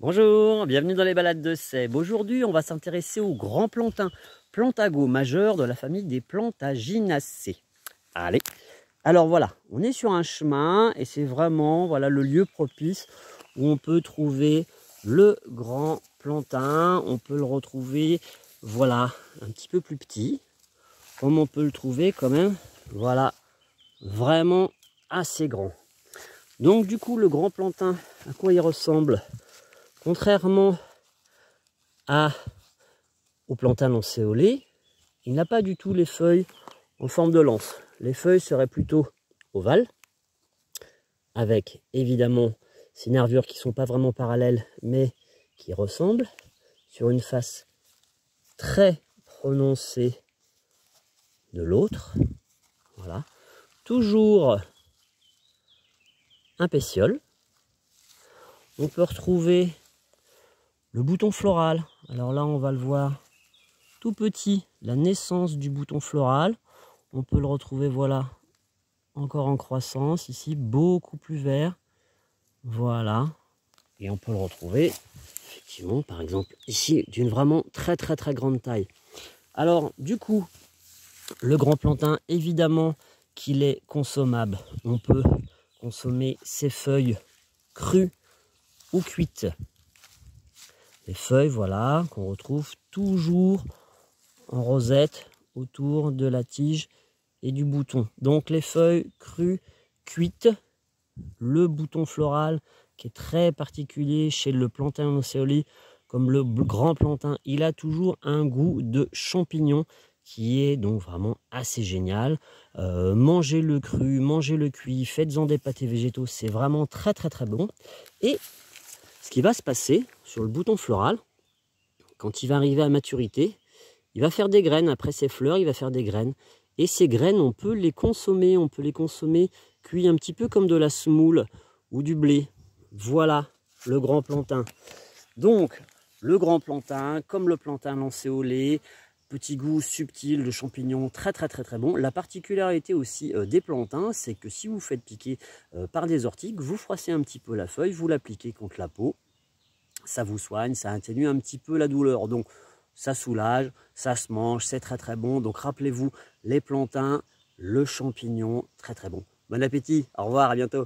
Bonjour, bienvenue dans les balades de Seb. Aujourd'hui, on va s'intéresser aux grands plantains, Plantago majeurs de la famille des Plantaginacées. Allez, alors voilà, on est sur un chemin et c'est vraiment voilà, le lieu propice où on peut trouver le grand plantain. On peut le retrouver voilà, un petit peu plus petit, comme on peut le trouver quand même, voilà, vraiment assez grand. Donc du coup, le grand plantain, à quoi il ressemble? Contrairement au plantain lancéolé, il n'a pas du tout les feuilles en forme de lance. Les feuilles seraient plutôt ovales, avec évidemment ces nervures qui ne sont pas vraiment parallèles, mais qui ressemblent, sur une face très prononcée de l'autre. Voilà. Toujours un pétiole. On peut retrouver le bouton floral. Alors là, on va le voir tout petit, la naissance du bouton floral. On peut le retrouver, voilà, encore en croissance, ici, beaucoup plus vert. Voilà. Et on peut le retrouver, effectivement, par exemple, ici, d'une vraiment très grande taille. Alors, du coup, le grand plantain, évidemment qu'il est consommable. On peut consommer ses feuilles crues ou cuites. Les feuilles, voilà, qu'on retrouve toujours en rosette autour de la tige et du bouton. Donc les feuilles crues, cuites, le bouton floral qui est très particulier chez le plantain lancéolé, comme le grand plantain, il a toujours un goût de champignon qui est donc vraiment assez génial. Mangez-le cru, mangez-le cuit, faites-en des pâtés végétaux, c'est vraiment très bon. Et ce qui va se passer sur le bouton floral, quand il va arriver à maturité, il va faire des graines. Après ses fleurs, il va faire des graines. Et ces graines, on peut les consommer. On peut les consommer cuits un petit peu comme de la semoule ou du blé. Voilà le grand plantain. Donc, le grand plantain, comme le plantain lancéolé, petit goût subtil de champignons, très bon. La particularité aussi des plantains, c'est que si vous faites piquer par des ortiques, vous froissez un petit peu la feuille, vous l'appliquez contre la peau. Ça vous soigne, ça atténue un petit peu la douleur. Donc, ça soulage, ça se mange, c'est très bon. Donc, rappelez-vous, les plantains, le champignon, très bon. Bon appétit, au revoir, à bientôt.